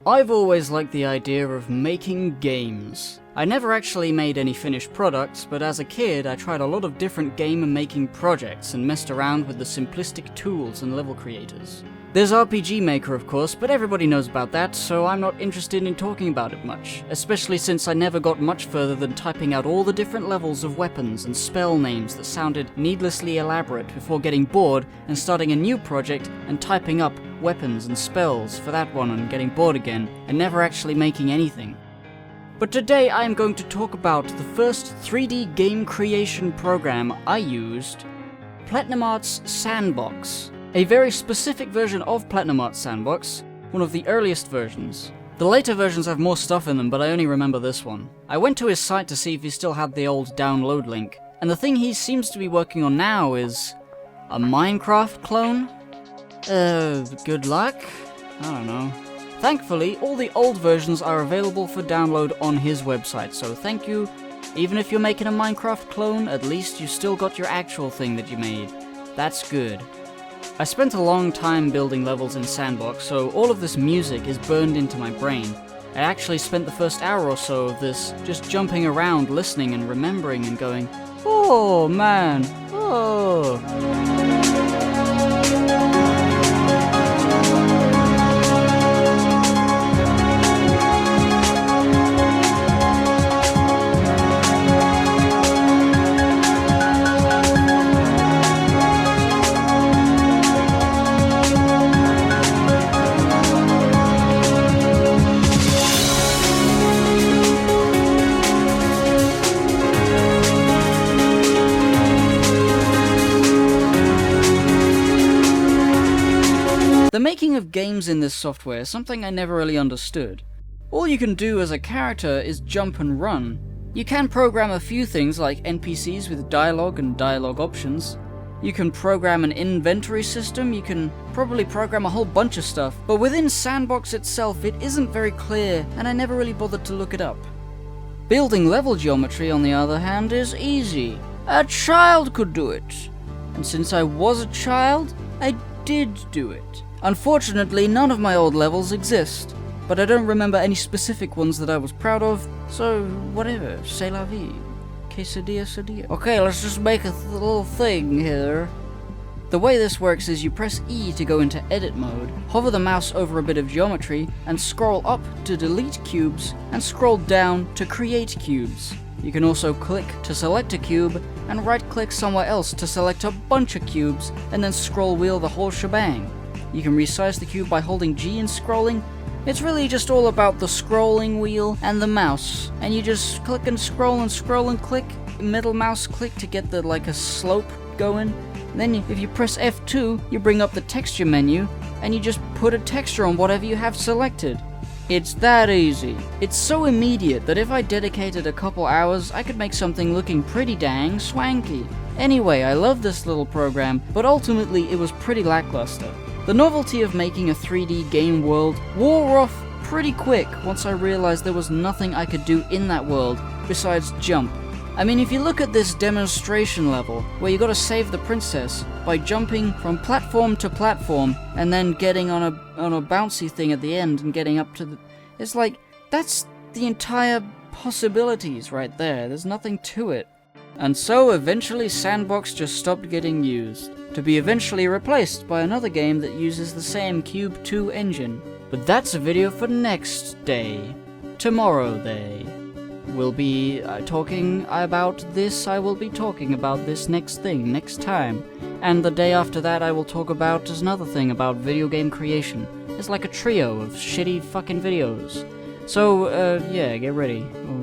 I've always liked the idea of making games. I never actually made any finished products, but as a kid I tried a lot of different game making projects and messed around with the simplistic tools and level creators. There's RPG Maker of course, but everybody knows about that, so I'm not interested in talking about it much, especially since I never got much further than typing out all the different levels of weapons and spell names that sounded needlessly elaborate before getting bored and starting a new project and typing up weapons and spells for that one and getting bored again and never actually making anything. But today I am going to talk about the first 3D game creation program I used, Platinum Arts Sandbox. A very specific version of Platinum Arts Sandbox, one of the earliest versions. The later versions have more stuff in them, but I only remember this one. I went to his site to see if he still had the old download link, and the thing he seems to be working on now is a Minecraft clone? Good luck? I don't know. Thankfully, all the old versions are available for download on his website, so thank you. Even if you're making a Minecraft clone, at least you still got your actual thing that you made. That's good. I spent a long time building levels in Sandbox, so all of this music is burned into my brain. I actually spent the first hour or so of this just jumping around, listening and remembering and going, oh man, oh. The making of games in this software is something I never really understood. All you can do as a character is jump and run. You can program a few things like NPCs with dialogue and dialogue options. You can program an inventory system, you can probably program a whole bunch of stuff, but within Sandbox itself it isn't very clear and I never really bothered to look it up. Building level geometry on the other hand is easy. A child could do it. And since I was a child, I did do it. Unfortunately, none of my old levels exist, but I don't remember any specific ones that I was proud of, so whatever, c'est la vie. Quesadilla, sadilla. Okay, let's just make a little thing here. The way this works is you press E to go into edit mode, hover the mouse over a bit of geometry, and scroll up to delete cubes, and scroll down to create cubes. You can also click to select a cube, and right-click somewhere else to select a bunch of cubes, and then scroll wheel the whole shebang. You can resize the cube by holding G and scrolling. It's really just all about the scrolling wheel and the mouse, and you just click and scroll and click, middle mouse click to get the a slope going. Then if you press F2, you bring up the texture menu, and you just put a texture on whatever you have selected. It's that easy. It's so immediate that if I dedicated a couple hours, I could make something looking pretty dang swanky. Anyway, I love this little program, but ultimately it was pretty lackluster. The novelty of making a 3D game world wore off pretty quick once I realized there was nothing I could do in that world besides jump. I mean, if you look at this demonstration level, where you gotta save the princess by jumping from platform to platform and then getting on a bouncy thing at the end and getting up to the... It's like, that's the entire possibilities right there. There's nothing to it. And so eventually Sandbox just stopped getting used, to be eventually replaced by another game that uses the same Cube 2 engine. But that's a video for next day. Tomorrow day. We'll be talking about this, I will be talking about this next thing, next time. And the day after that I will talk about another thing about video game creation. It's like a trio of shitty fucking videos. So, yeah, get ready. Oh,